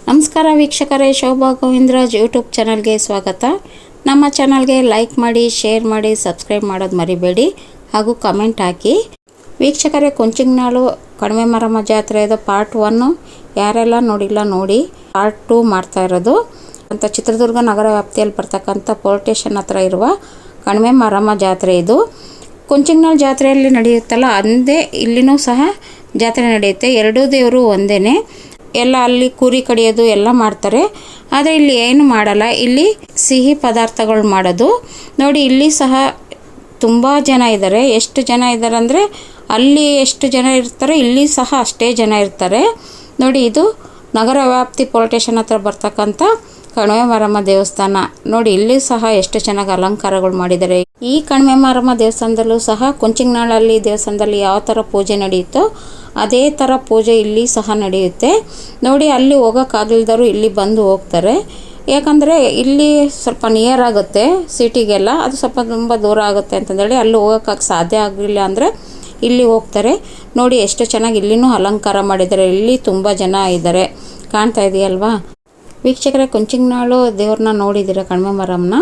ನಮಸ್ಕಾರ ವೀಕ್ಷಕರೇ, ಶೋಭಾ ಗೋವಿಂದರಾಜ್ ಯೂಟ್ಯೂಬ್ ಚಾನಲ್ಗೆ ಸ್ವಾಗತ. ನಮ್ಮ ಚಾನಲ್ಗೆ ಲೈಕ್ ಮಾಡಿ, ಶೇರ್ ಮಾಡಿ, ಸಬ್ಸ್ಕ್ರೈಬ್ ಮಾಡೋದು ಮರಿಬೇಡಿ ಹಾಗೂ ಕಮೆಂಟ್ ಹಾಕಿ. ವೀಕ್ಷಕರೇ, ಕೊಂಚಿಂಗನಾಳು ಕಣಿವೆ ಮಾರಮ್ಮ ಜಾತ್ರೆಯದು ಪಾರ್ಟ್ 1 ಯಾರೆಲ್ಲ ನೋಡಿಲ್ಲ ನೋಡಿ. ಪಾರ್ಟ್ 2 ಮಾಡ್ತಾ ಇರೋದು ಅಂತ ಚಿತ್ರದುರ್ಗ ನಗರ ವ್ಯಾಪ್ತಿಯಲ್ಲಿ ಬರ್ತಕ್ಕಂಥ ಪೊಲೀಸ್ ಸ್ಟೇಷನ್ ಹತ್ರ ಇರುವ ಕಣಿವೆ ಮಾರಮ್ಮ ಜಾತ್ರೆ ಇದು. ಕೊಂಚಿಂಗನಾಳು ಜಾತ್ರೆಯಲ್ಲಿ ನಡೆಯುತ್ತಲ್ಲ ಅಂದೇ ಇಲ್ಲಿನೂ ಸಹ ಜಾತ್ರೆ ನಡೆಯುತ್ತೆ. ಎರಡೂ ದೇವರು ಒಂದೇ. ಎಲ್ಲ ಅಲ್ಲಿ ಕುರಿ ಕಡಿಯೋದು ಎಲ್ಲ ಮಾಡ್ತಾರೆ. ಆದರೆ ಇಲ್ಲಿ ಏನು ಮಾಡಲ್ಲ, ಇಲ್ಲಿ ಸಿಹಿ ಪದಾರ್ಥಗಳು ಮಾಡೋದು. ನೋಡಿ, ಇಲ್ಲಿ ಸಹ ತುಂಬ ಜನ ಇದ್ದಾರೆ. ಎಷ್ಟು ಜನ ಇದ್ದಾರೆ ಅಂದರೆ ಅಲ್ಲಿ ಎಷ್ಟು ಜನ ಇರ್ತಾರೆ, ಇಲ್ಲಿ ಸಹ ಅಷ್ಟೇ ಜನ ಇರ್ತಾರೆ. ನೋಡಿ, ಇದು ನಗರ ವ್ಯಾಪ್ತಿ ಪೊಲೀಸ್ ಸ್ಟೇಷನ್ ಹತ್ರ ಬರ್ತಕ್ಕಂಥ ಕಣಿವೆ ಮಾರಮ್ಮ ದೇವಸ್ಥಾನ. ನೋಡಿ, ಇಲ್ಲಿ ಸಹ ಎಷ್ಟು ಚೆನ್ನಾಗಿ ಅಲಂಕಾರಗಳು ಮಾಡಿದ್ದಾರೆ. ಈ ಕಣಿವೆ ಮಾರಮ್ಮ ದೇವಸ್ಥಾನದಲ್ಲೂ ಸಹ ಕೊಂಚಿಂಗನಾಳಲ್ಲಿ ದೇವಸ್ಥಾನದಲ್ಲಿ ಯಾವ ಥರ ಪೂಜೆ ನಡೆಯುತ್ತೋ ಅದೇ ಥರ ಪೂಜೆ ಇಲ್ಲಿ ಸಹ ನಡೆಯುತ್ತೆ. ನೋಡಿ, ಅಲ್ಲಿ ಹೋಗೋಕ್ಕಾಗಲ್ದವರು ಇಲ್ಲಿ ಬಂದು ಹೋಗ್ತಾರೆ. ಯಾಕಂದರೆ ಇಲ್ಲಿ ಸ್ವಲ್ಪ ನಿಯರ್ ಆಗುತ್ತೆ ಸಿಟಿಗೆಲ್ಲ, ಅದು ಸ್ವಲ್ಪ ತುಂಬ ದೂರ ಆಗುತ್ತೆ ಅಂತಂದೇಳಿ ಅಲ್ಲಿ ಹೋಗೋಕ್ಕಾಗಿ ಸಾಧ್ಯ ಆಗಲಿಲ್ಲ ಅಂದರೆ ಇಲ್ಲಿ ಹೋಗ್ತಾರೆ. ನೋಡಿ, ಎಷ್ಟು ಚೆನ್ನಾಗಿ ಇಲ್ಲಿನೂ ಅಲಂಕಾರ ಮಾಡಿದ್ದಾರೆ. ಇಲ್ಲಿ ತುಂಬ ಜನ ಇದ್ದಾರೆ, ಕಾಣ್ತಾ ಇದೆಯಲ್ವಾ ವೀಕ್ಷಕರೇ. ಕೊಂಚಿಂಗನಾಳು ದೇವ್ರನ್ನ ನೋಡಿದ್ದೀರ, ಕಣಿವೆ ಮಾರಮ್ಮನ.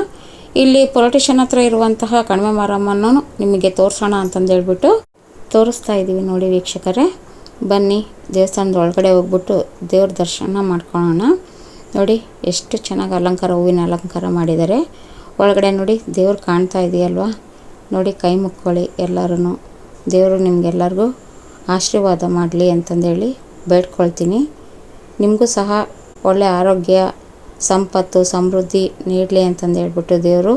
ಇಲ್ಲಿ ಪೊಲೀಸ್ ಸ್ಟೇಷನ್ ಹತ್ರ ಇರುವಂತಹ ಕಣಿವೆ ಮಾರಮ್ಮನೂ ನಿಮಗೆ ತೋರಿಸೋಣ ಅಂತಂದೇಳ್ಬಿಟ್ಟು ತೋರಿಸ್ತಾ ಇದ್ದೀವಿ. ನೋಡಿ ವೀಕ್ಷಕರೇ, ಬನ್ನಿ ದೇವಸ್ಥಾನದ ಒಳಗಡೆ ಹೋಗ್ಬಿಟ್ಟು ದೇವ್ರ ದರ್ಶನ ಮಾಡ್ಕೊಳ್ಳೋಣ. ನೋಡಿ, ಎಷ್ಟು ಚೆನ್ನಾಗಿ ಅಲಂಕಾರ, ಹೂವಿನ ಅಲಂಕಾರ ಮಾಡಿದ್ದಾರೆ. ಒಳಗಡೆ ನೋಡಿ ದೇವ್ರು ಕಾಣ್ತಾ ಇದೆಯಲ್ವಾ. ನೋಡಿ, ಕೈ ಮುಕ್ಕೊಳ್ಳಿ ಎಲ್ಲರೂ. ದೇವರು ನಿಮಗೆಲ್ಲರಿಗೂ ಆಶೀರ್ವಾದ ಮಾಡಲಿ ಅಂತಂದೇಳಿ ಬೇಡ್ಕೊಳ್ತೀನಿ. ನಿಮಗೂ ಸಹ ಒಳ್ಳೆಯ ಆರೋಗ್ಯ, ಸಂಪತ್ತು, ಸಮೃದ್ಧಿ ನೀಡಲಿ ಅಂತಂದು ಹೇಳ್ಬಿಟ್ಟು ದೇವರು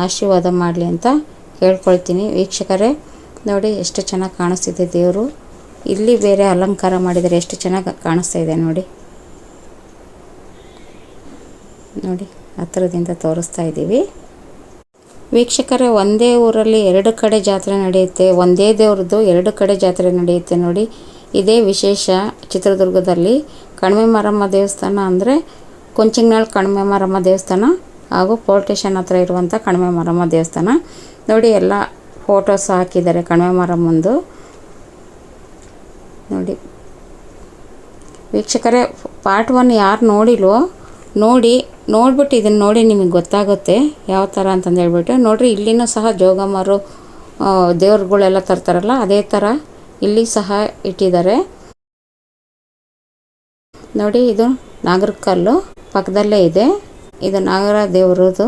ಆಶೀರ್ವಾದ ಮಾಡಲಿ ಅಂತ ಹೇಳ್ಕೊಳ್ತೀನಿ. ವೀಕ್ಷಕರೇ, ನೋಡಿ ಎಷ್ಟು ಚೆನ್ನಾಗಿ ಕಾಣಿಸ್ತಿದೆ ದೇವರು. ಇಲ್ಲಿ ಬೇರೆ ಅಲಂಕಾರ ಮಾಡಿದರೆ ಎಷ್ಟು ಚೆನ್ನಾಗಿ ಕಾಣಿಸ್ತಾ ಇದೆ ನೋಡಿ. ನೋಡಿ, ಹತ್ತಿರದಿಂದ ತೋರಿಸ್ತಾ ಇದ್ದೀವಿ ವೀಕ್ಷಕರೇ. ಒಂದೇ ಊರಲ್ಲಿ 2 ಕಡೆ ಜಾತ್ರೆ ನಡೆಯುತ್ತೆ. ಒಂದೇ ದೇವ್ರದ್ದು 2 ಕಡೆ ಜಾತ್ರೆ ನಡೆಯುತ್ತೆ. ನೋಡಿ, ಇದೇ ವಿಶೇಷ ಚಿತ್ರದುರ್ಗದಲ್ಲಿ. ಕಣಿವೆ ಮಾರಮ್ಮ ದೇವಸ್ಥಾನ ಅಂದರೆ ಕೊಂಚಿಂಗನಾಳು ಕಣಿವೆ ಮಾರಮ್ಮ ದೇವಸ್ಥಾನ ಹಾಗೂ ಪೊಲೀಸ್ ಸ್ಟೇಷನ್ ಹತ್ರ ಇರುವಂಥ ಕಣಿವೆ ಮಾರಮ್ಮ ದೇವಸ್ಥಾನ. ನೋಡಿ, ಎಲ್ಲ ಫೋಟೋಸ್ ಹಾಕಿದ್ದಾರೆ ಕಣಿವೆ ಮಾರಮ್ಮಂದು. ನೋಡಿ ವೀಕ್ಷಕರೇ, ಪಾರ್ಟ್ 1 ಯಾರು ನೋಡಿಲ್ವೋ ನೋಡಿಬಿಟ್ಟು ಇದನ್ನು ನೋಡಿ, ನಿಮಗೆ ಗೊತ್ತಾಗುತ್ತೆ ಯಾವ ಥರ ಅಂತಂದು ಹೇಳ್ಬಿಟ್ಟು. ನೋಡಿರಿ, ಇಲ್ಲಿನೂ ಸಹ ಜೋಗಮ್ಮರು ದೇವ್ರುಗಳೆಲ್ಲ ತರ್ತಾರಲ್ಲ ಅದೇ ಥರ ಇಲ್ಲಿ ಸಹ ಇಟ್ಟಿದ್ದಾರೆ. ನೋಡಿ, ಇದು ನಾಗರಕಲ್ಲು ಪಕ್ಕದಲ್ಲೇ ಇದೆ. ಇದು ನಾಗರ ದೇವರದು,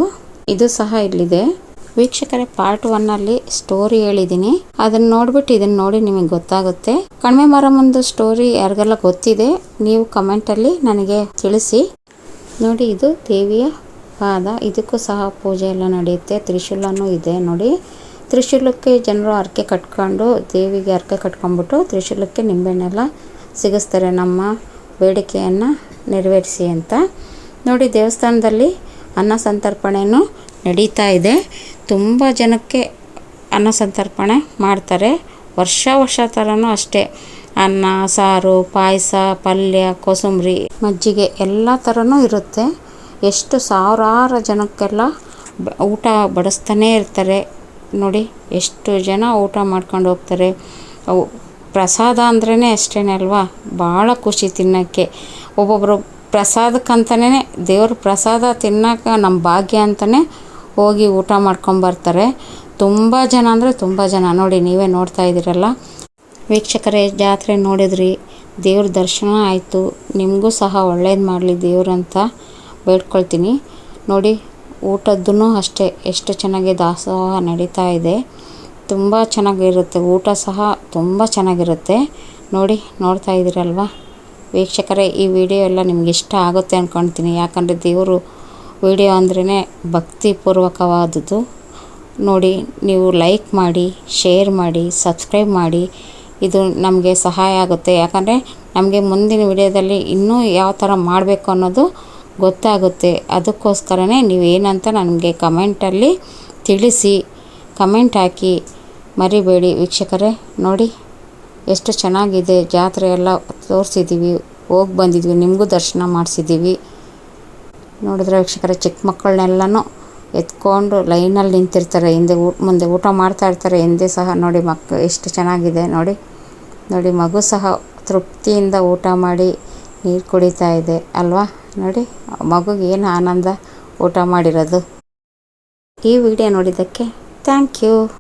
ಇದು ಸಹ ಇಲ್ಲಿದೆ ವೀಕ್ಷಕರೇ. ಪಾರ್ಟ್ 1 ಸ್ಟೋರಿ ಹೇಳಿದ್ದೀನಿ, ಅದನ್ನು ನೋಡಿಬಿಟ್ಟು ಇದನ್ನು ನೋಡಿ ನಿಮಗೆ ಗೊತ್ತಾಗುತ್ತೆ. ಕಣಿವೆ ಮಾರಮ್ಮಂದು ಸ್ಟೋರಿ ಯಾರಿಗೆಲ್ಲ ಗೊತ್ತಿದೆ ನೀವು ಕಮೆಂಟಲ್ಲಿ ನನಗೆ ತಿಳಿಸಿ. ನೋಡಿ, ಇದು ದೇವಿಯ ಪಾದ. ಇದಕ್ಕೂ ಸಹ ಪೂಜೆ ಎಲ್ಲ ನಡೆಯುತ್ತೆ. ತ್ರಿಶೂಲನೂ ಇದೆ. ನೋಡಿ, ತ್ರಿಶೂಲಕ್ಕೆ ಜನರು ಹರಕೆ ಕಟ್ಕೊಂಡು, ದೇವಿಗೆ ಹರಕೆ ಕಟ್ಕೊಂಡ್ಬಿಟ್ಟು ತ್ರಿಶೂಲಕ್ಕೆ ನಿಂಬೆಹಣ್ಣೆಲ್ಲ ಸಿಗಿಸ್ತಾರೆ, ನಮ್ಮ ಬೇಡಿಕೆಯನ್ನು ನೆರವೇರಿಸಿ ಅಂತ. ನೋಡಿ, ದೇವಸ್ಥಾನದಲ್ಲಿ ಅನ್ನ ಸಂತರ್ಪಣೆಯೂ ನಡೀತಾ ಇದೆ. ತುಂಬ ಜನಕ್ಕೆ ಅನ್ನ ಸಂತರ್ಪಣೆ ಮಾಡ್ತಾರೆ. ವರ್ಷ ಥರನೂ ಅಷ್ಟೇ. ಅನ್ನ, ಸಾರು, ಪಾಯಸ, ಪಲ್ಯ, ಕೋಸಂಬರಿ, ಮಜ್ಜಿಗೆ ಎಲ್ಲ ಥರನೂ ಇರುತ್ತೆ. ಎಷ್ಟು ಸಾವಿರಾರು ಜನಕ್ಕೆಲ್ಲ ಊಟ ಬಡಿಸ್ತಾನೇ ಇರ್ತಾರೆ. ನೋಡಿ, ಎಷ್ಟು ಜನ ಊಟ ಮಾಡ್ಕೊಂಡು ಹೋಗ್ತಾರೆ. ಅವು ಪ್ರಸಾದ ಅಂದ್ರೇ ಅಷ್ಟೇ ಅಲ್ವಾ, ಭಾಳ ಖುಷಿ ತಿನ್ನೋಕ್ಕೆ. ಒಬ್ಬೊಬ್ಬರು ಪ್ರಸಾದಕ್ಕಂತಲೇ, ದೇವ್ರ ಪ್ರಸಾದ ತಿನ್ನೋಕೆ ನಮ್ಮ ಭಾಗ್ಯ ಅಂತಲೇ ಹೋಗಿ ಊಟ ಮಾಡ್ಕೊಂಬರ್ತಾರೆ. ತುಂಬ ಜನ ಅಂದರೆ ತುಂಬ ಜನ. ನೋಡಿ, ನೀವೇ ನೋಡ್ತಾ ಇದ್ದೀರಲ್ಲ ವೀಕ್ಷಕರೇ. ಜಾತ್ರೆ ನೋಡಿದ್ರಿ, ದೇವ್ರ ದರ್ಶನ ಆಯಿತು. ನಿಮಗೂ ಸಹ ಒಳ್ಳೇದು ಮಾಡಲಿ ದೇವ್ರಂತ ಬೇಡ್ಕೊಳ್ತೀನಿ. ನೋಡಿ, ಊಟದ್ದೂ ಅಷ್ಟೇ ಎಷ್ಟು ಚೆನ್ನಾಗಿ ದಾಸೋಹ ನಡೀತಾ ಇದೆ. ತುಂಬ ಚೆನ್ನಾಗಿರುತ್ತೆ. ಊಟ ಸಹ ತುಂಬ ಚೆನ್ನಾಗಿರುತ್ತೆ. ನೋಡಿ, ನೋಡ್ತಾ ಇದ್ದೀರಲ್ವ ವೀಕ್ಷಕರೇ. ಈ ವಿಡಿಯೋ ಎಲ್ಲ ನಿಮ್ಗೆ ಇಷ್ಟ ಆಗುತ್ತೆ ಅಂದ್ಕೊಳ್ತೀನಿ. ಯಾಕಂದರೆ ದೇವರು ವಿಡಿಯೋ ಅಂದ್ರೇ ಭಕ್ತಿಪೂರ್ವಕವಾದದ್ದು. ನೋಡಿ, ನೀವು ಲೈಕ್ ಮಾಡಿ, ಶೇರ್ ಮಾಡಿ, ಸಬ್ಸ್ಕ್ರೈಬ್ ಮಾಡಿ. ಇದು ನಮಗೆ ಸಹಾಯ ಆಗುತ್ತೆ. ಯಾಕಂದರೆ ನಮಗೆ ಮುಂದಿನ ವಿಡಿಯೋದಲ್ಲಿ ಇನ್ನೂ ಯಾವ ಥರ ಮಾಡಬೇಕು ಅನ್ನೋದು ಗೊತ್ತಾಗುತ್ತೆ. ಅದಕ್ಕೋಸ್ಕರನೇ ನೀವೇನಂತ ನನಗೆ ಕಮೆಂಟಲ್ಲಿ ತಿಳಿಸಿ. ಕಮೆಂಟ್ ಹಾಕಿ ಮರಿಬೇಡಿ ವೀಕ್ಷಕರೇ. ನೋಡಿ, ಎಷ್ಟು ಚೆನ್ನಾಗಿದೆ. ಜಾತ್ರೆ ಎಲ್ಲ ತೋರಿಸಿದ್ದೀವಿ, ಹೋಗಿ ಬಂದಿದ್ವಿ, ನಿಮಗೂ ದರ್ಶನ ಮಾಡಿಸಿದ್ದೀವಿ. ನೋಡಿದ್ರೆ ವೀಕ್ಷಕರೇ, ಚಿಕ್ಕ ಮಕ್ಕಳನ್ನೆಲ್ಲನೂ ಎತ್ಕೊಂಡು ಲೈನಲ್ಲಿ ನಿಂತಿರ್ತಾರೆ. ಮುಂದೆ ಊಟ ಮಾಡ್ತಾ ಇರ್ತಾರೆ. ಹಿಂದೆ ಸಹ ನೋಡಿ ಎಷ್ಟು ಚೆನ್ನಾಗಿದೆ. ನೋಡಿ, ಮಗು ಸಹ ತೃಪ್ತಿಯಿಂದ ಊಟ ಮಾಡಿ ನೀರು ಕುಡಿತಾ ಇದೆ ಅಲ್ವಾ. ನೋಡಿ ಮಗುಗೆ ಏನು ಆನಂದ ಊಟ ಮಾಡಿರೋದು. ಈ ವಿಡಿಯೋ ನೋಡಿದ್ದಕ್ಕೆ ಥ್ಯಾಂಕ್ ಯು.